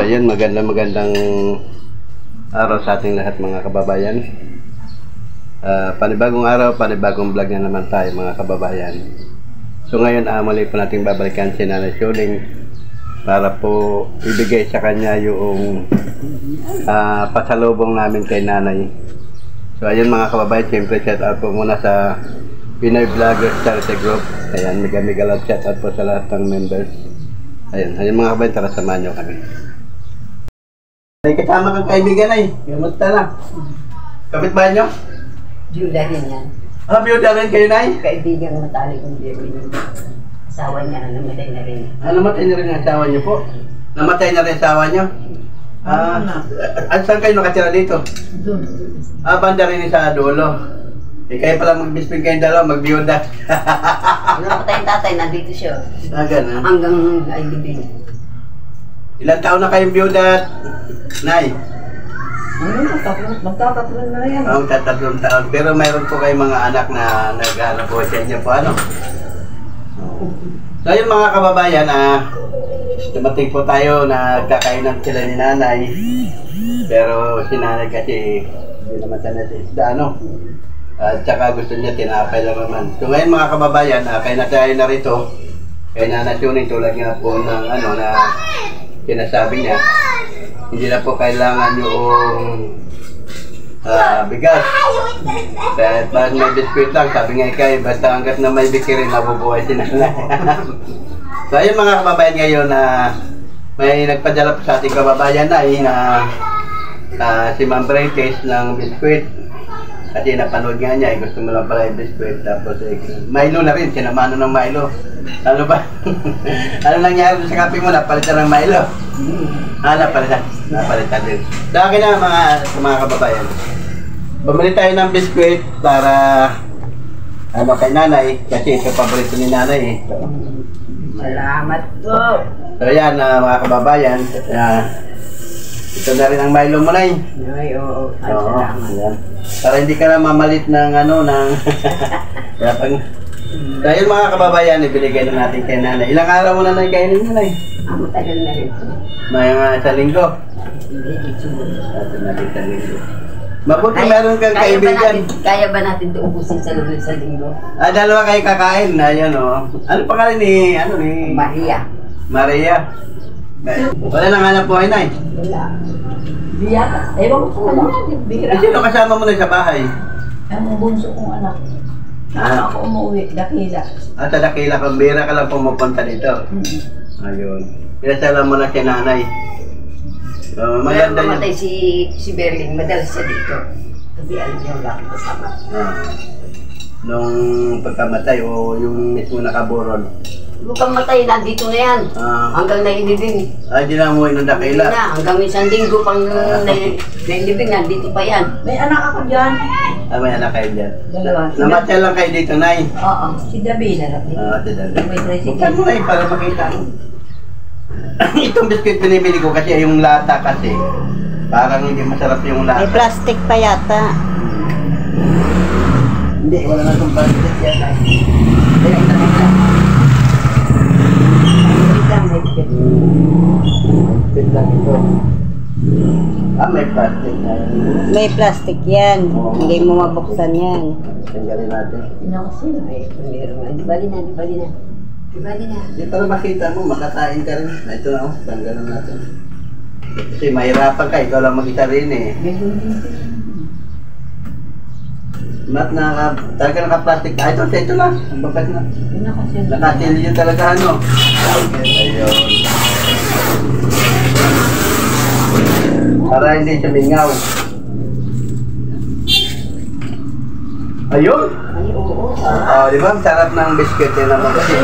Ayun, magandang araw sa ating lahat mga kababayan. Panibagong araw, panibagong vlog na naman tayo mga kababayan. So ngayon, muli po natin babalikan si Nanay Suling para po ibigay sa kanya yung pasalubong namin kay Nanay. So ayun mga kababayan, siyempre shout out po muna sa Pinoy Vloggers Charity Group. Ayan, mega love shout out po sa lahat ng members. Ayun mga kababayan, tara samahan nyo kami. May kasama kang kaibigan ay, kamusta na? Kapitbahay nyo? Byuda rin yan. Byuda rin kayo na ay? Kaibigan matalik kong Jerwin. Asawa niya, namatay na rin. Namatay na rin ang asawa nyo po? Namatay na rin ang asawa nyo? Saan kayo nakatira dito? Doon. Banda rin sa dulo. Kayo pala mag-bisping kayong dalawa, mag-byuda. Namatay ang tatay, nandito siya. Ganun. Hanggang ay libing. Ilang taon na kayong byuda, Nay? Magtatatlong na yan. Magtatatlong taon. Pero mayroon po kayong mga anak na nag-ano po sa inyo po, ano? So yun mga kababayan, dumating po tayo na kakainan sila ni Nanay. Pero si Nanay kasi hindi naman sanay sa isda, ano? At saka gusto niya tinapay lang naman. So ngayon mga kababayan, kaya na tayo na rito. Kaya Nanay Suling tulad nga po ng ano na sinasabi niya, hindi na po kailangan yung bigas. Kahit pag may biskuit lang, sabi nga kayo, basta hanggat na may bikirin, nabubuhay si Nanay. So ayun mga kababayan ngayon, may nagpadala po sa ating kababayan na si Ma'am Brites ng biskuit. Kasi napanood nga niya, gusto mo lang pala yung biskuit. Tapos Milo na rin, sinamano ng Milo. Ano ba? Ano nangyari sa kape mo? Napalitan ng Milo? Napalitan din. Sa akin na mga kababayan, bumili tayo ng biskuit para kay Nanay. Kasi ito paborito ni Nanay eh. So, Salamat po. So yan mga kababayan, ito na rin ang Milo mo, Nay. Ay, oo. Ay, Oo, salamat. yan. Para hindi ka na mamalit ng dahil mga kababayan, ibinigay na natin kay Nanay. Ilang araw mo na kainin mo, Nay? Matagal na rin. May isang linggo. Hindi, dito. Isang linggo. Mabuti meron kang kaibigan. Kaya ba natin ito ubusin sa loob sa linggo? Dalawa kayo kakain. Ayan o. Ano pangalan ni Maria. Maria. Wala nang hanap buhay, Nay? Wala. Biyata. Ewan ko kung ano. Bira. Sino kasama mo na sa bahay? Ang bunso kong anak. Ako umuwi. Dakila. Sa Dakila, pambira ka lang pumupunta dito. Ayun. Pinasala mo na si Nanay. Maganda yun. Mamatay si Berling. Madalas siya dito. Kasi alam niya wala akong kasama. Nung pagkamatay o yung mismo nakaburon. Bukang matay, nandito na yan. Hanggang nailibing. Di na umuwi ng Dakila. Na, hanggang isang linggo pang nailibing, nandito pa yan. May anak ako dyan. May anak kayo dyan. Dalawa. Namatay lang kayo dito, Nay. Oo, si Davina. Si David. May tricycle. Buksan mo, Nay, para makita. Itong biscuit binibili ko kasi yung lata kasi. Parang hindi masarap yung lata. May plastic pa yata. Hindi, wala na itong plastic yan, Nay. May plastic na yun. May plastic yan. Hindi mo mabuksan yan. Tanggalin natin. Nakasino eh. Di bali na. Hindi para makita mo, makakain ka rin. Ito na, tanggalin natin. Kasi mahirapan ka, ikaw lang mag-isa rin eh. Talaga naka-plastic. Ito na. Ang bakat na. Nakasilyo yun talaga, ano? Ayun. Para hindi siya mingaw. Ayun! Di ba? Ang sarap ng biscuit yun naman kasi.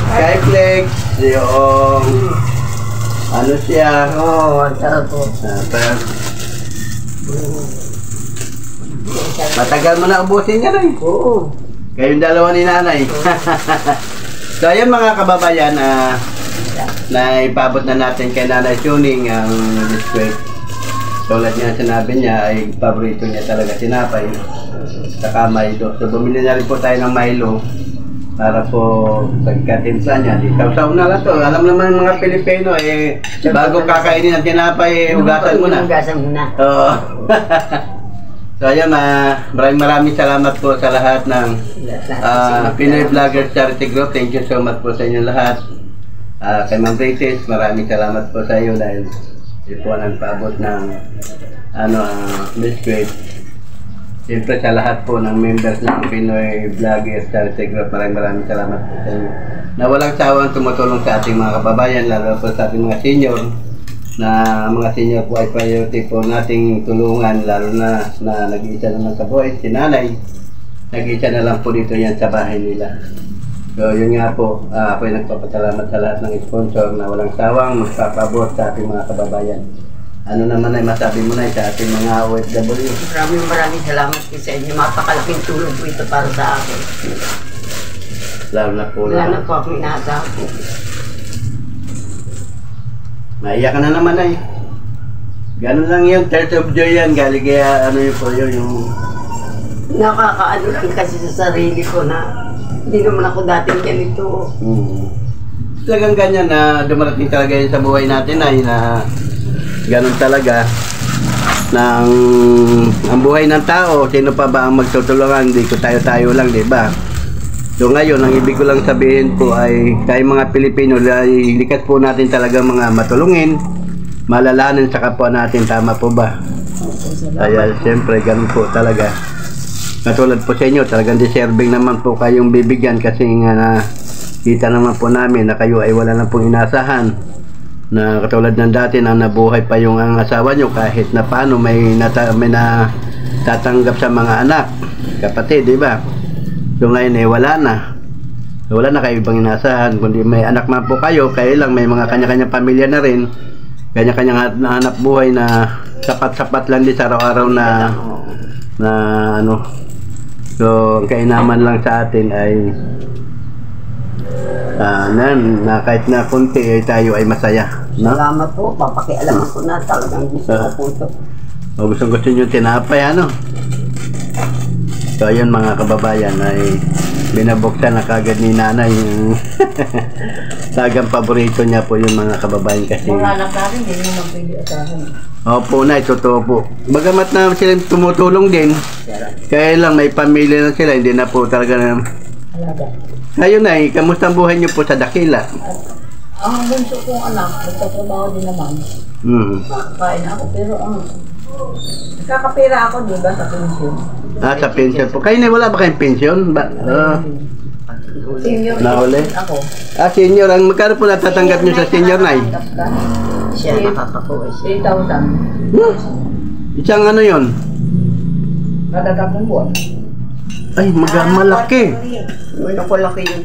Skyflex, yung ano siya. Ang sarap po. Matagal mo na ubusin yan eh. Oo. Kayong dalawa ni Nanay. So ayun mga kababayan, na ipabot na natin kay Nanay Suling ang biscuit. Tulad niya sinabi niya ay paborito niya talaga tinapay. Saka Milo. So bumili na rin po tayo ng Milo. para po pagkatimpla niya. Di sausaw na lang to. Alam naman ng mga Pilipino bago kakainin ang tinapay, hugasan mo na. Hugasan mo na. Oo. So ayan, maraming salamat po sa lahat ng Pinoy Vloggers Charity Group. Thank you so much po sa inyo lahat. Kay Ma'am British, maraming salamat po sa iyo dahil ito po nagpaabot ng biscuit. Siyempre sa lahat po ng members ng Pinoy Vloggers Charity Group, maraming salamat po sa inyo na walang sawang tumutulong sa ating mga kababayan, lalo po sa ating mga senior, na mga senior po ay priority po nating tulungan, lalo na nag-iisa naman sa buhay, si nanay, nag-iisa na lang po dito yan sa bahay nila. So yun nga po, ako ay nagpapasalamat sa lahat ng sponsor na walang sawang magpapabot sa ating mga kababayan. Ano naman ay masabi mo na sa ating mga OFW? Maraming salamat po sa inyo. Mapakalaking tulong po ito para sa akin. Lalo na po. Wala na po ako inaasahan po. Maiyak ka na naman ay. Ganun lang yun, Church of Joy yan. Galing kaya ano yun po yun, yung... Nakakaano lang kasi sa sarili ko na hindi naman ako dating ganito. Talagang ganyan na dumarating talaga yun sa buhay natin ay na ganun talaga ng ang buhay ng tao. Sino pa ba ang magtutulungan? Hindi ko tayo lang, di ba? So ngayon, ang ibig ko lang sabihin po ay tayo mga Pilipino, ay likas po natin talaga mga matulungin, malalanan sa kapwa natin, tama po ba? Kaya siyempre ganun po talaga. Katulad po sa inyo, talagang deserving naman po kayong bibigyan kasi nga na kita naman po namin na kayo ay wala na pong inasahan. Na katulad ng dati na nabuhay pa yung ang asawa nyo kahit na paano may natatanggap sa mga anak, kapatid, di ba? So ngayon wala na kayo ibang inasahan, kundi may anak man po kayo, kayo lang may mga kanya-kanyang pamilya na rin, kanya-kanyang hanap buhay na sapat-sapat lang din sa araw-araw na ano. So ang kainaman lang sa atin ay na kahit na konti ay tayo ay masaya, no? Salamat po, papakialaman ko na talagang gusto ko po ito. Gusto nyo tinapay, ano? So ayun mga kababayan, ay binabuksan na kagad ni nanay yung tagang paborito niya po yung mga kababayan kasi Mga anak natin, hindi naman pwede asahan. opo na, totoo po. Bagamat na sila tumutulong din, kaya lang may pamilya na sila, hindi na po talaga na Alaga. kayo na kamusta ang buhay niyo po sa Dakila? Ang bunso kong anak, nagtatrabaho din naman. Kain ako, pero nakakapira ako, di ba, sa pensyon. Sa pension po. Kayo na wala ba kayong pension? Senior Nahuli? ako. Senior. Ang magkano po natatanggap niyo sa senior na Siya nakakakuha siya. 3,000. Isang ano yon? Kada 10 buwan. Ay, malaki. Ano ko laki yun.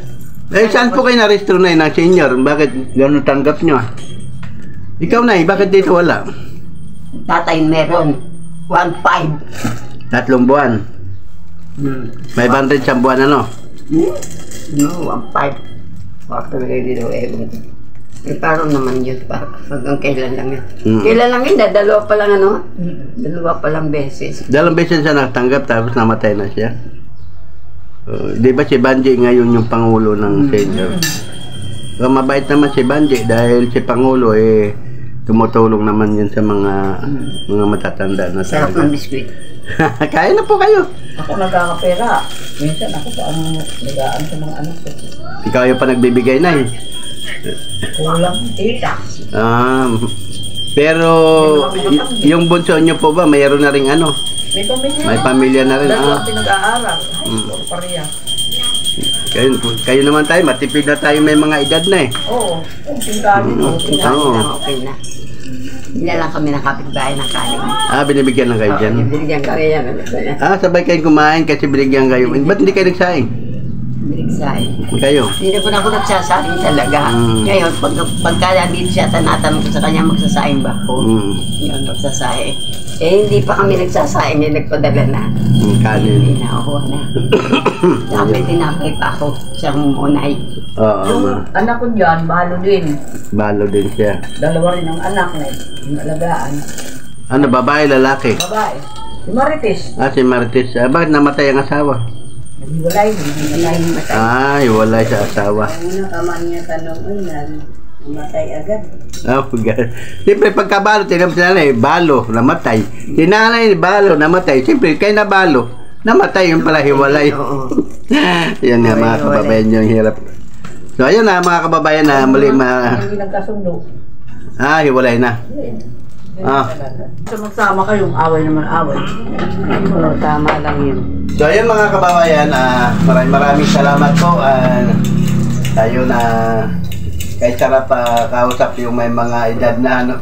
Saan po kayo na-restro na ng senior? Bakit gano'n tanggap nyo? Ikaw na bakit dito wala? Tatay meron. 1,500. 3 buwan. May 500 sa buwan ano? No, 1,500. Bakit talaga dito parang naman yun. Hanggang kailan lang yun. Kailan lang yun? Dalawa pa lang ano? Dalawa pa lang beses. 2 beses siya natanggap tapos namatay na siya. Di ba si Banji ngayon yung pangulo ng senior? Mabait naman si Banji dahil si Pangulo tumutulong naman yun sa mga matatanda na sarap ng biskuit. Kaya na po kayo. Ako nagkakapera. Minsan ako pa ang nagaan sa mga anak ko. Ikaw yung pa nagbibigay na Kulang tita. Pero yung bunso nyo po ba mayroon na ring ano? May pamilya na rin. Dalawa pinag-aaral. Pareha. Kayo naman tayo, matipid na tayo, may mga edad na Oo. Tingkali na. Okay na. Hindi lang kami nakapit-bahay ng kanin. Binibigyan lang kayo dyan? Binigyan kami yan. Sabay kayong kumain kasi binigyan kayo. Ba't hindi kayo nagsaing? Binigsahin. Kayo? Hindi po na ako nagsasaing talaga. Ngayon, pagka dito siya, tanatanong ko sa kanya, magsasaing ba ako? Yun, magsasaing. Hindi pa kami nagsasaing, nagpadala na. Kanin. Hindi na ako na. Dami tinapay pa ako, siyang munay. Oo. Anak ko dyan, balo din. Balo din siya. Dalawa rin ang anak na yung alagaan. Ano, babae, lalaki? Babae. Si Marites. Si Marites. Bakit namatay ang asawa? Naghiwalay, Ay, wala sa asawa. Una kama niya tanong, namatay agad. Oh, God. Siyempre, pagkabalo, tinam si nanay, balo, namatay. Si nanay, balo, namatay. Siyempre, kayo na balo, namatay, yung pala hiwalay. Oo. Yan nga, mga kababayan, yung hirap. So, ayun na, mga kababayan na muli Hindi nagkasundo. hiwalay na. So magsama kayong away naman away. Oo, tama lang yun. So, ayun mga kababayan, maraming salamat po. Tayo na kahit sarap kausap yung may mga edad na ano.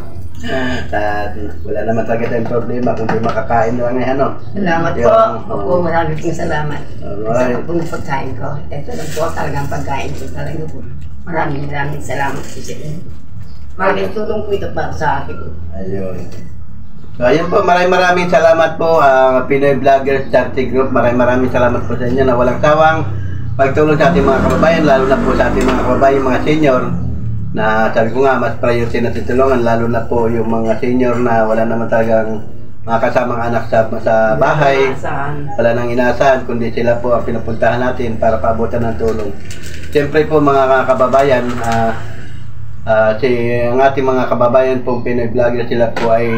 Wala naman talaga tayong problema kung di makakain lang ano. Salamat po. Opo, maraming salamat. Alright. Sa pong pagkain ko. Ito lang po talagang pagkain ko talaga po. Maraming salamat po sa inyo. Maraming tulong po ito para sa akin. Ayun. So, ayun po, maraming salamat po Pinoy Vloggers Charity Group. Maraming salamat po sa inyo na walang sawang pagtulong sa ating mga kababayan, lalo na po sa ating mga kababayan, mga senior na sabi ko nga, mas priority na tutulungan, lalo na po yung mga senior na wala naman talagang mga kasamang anak sa bahay, wala nang inaasahan, kundi sila po ang pinupuntahan natin para paabutan ng tulong. Siyempre po mga kababayan, ang ating mga kababayan pong Pinoy Vlogger, sila po ay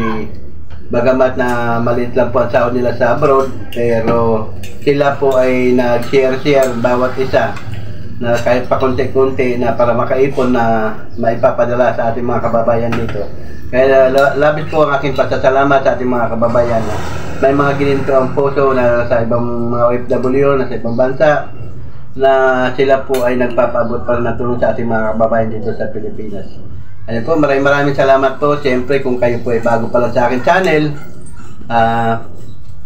bagamat na maliit lang po ang sahod nila sa abroad, pero sila po ay nag-share bawat isa na kahit pa konti-konti na para makaipon na maipapadala sa ating mga kababayan dito. Kaya labis po ang aking pasasalamat sa ating mga kababayan na may mga gininto ang puso na sa ibang mga OFW na sa ibang bansa na sila po ay nagpapaabot pa rin ng tulong sa ating mga kababayan dito sa Pilipinas. Ayun po, maraming salamat po. Siyempre, kung kayo po ay bago pa lang sa aking channel,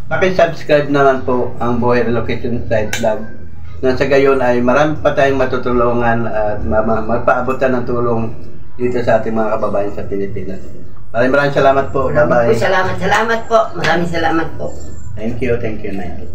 paki-subscribe naman po ang Buhay Relocation Site Vlog. Nang sa gayon ay marami pa tayong matutulungan at magpaabotan ng tulong dito sa ating mga kababayan sa Pilipinas. Maraming salamat po. Bye-bye. Salamat po. Maraming salamat po. Thank you, Nay.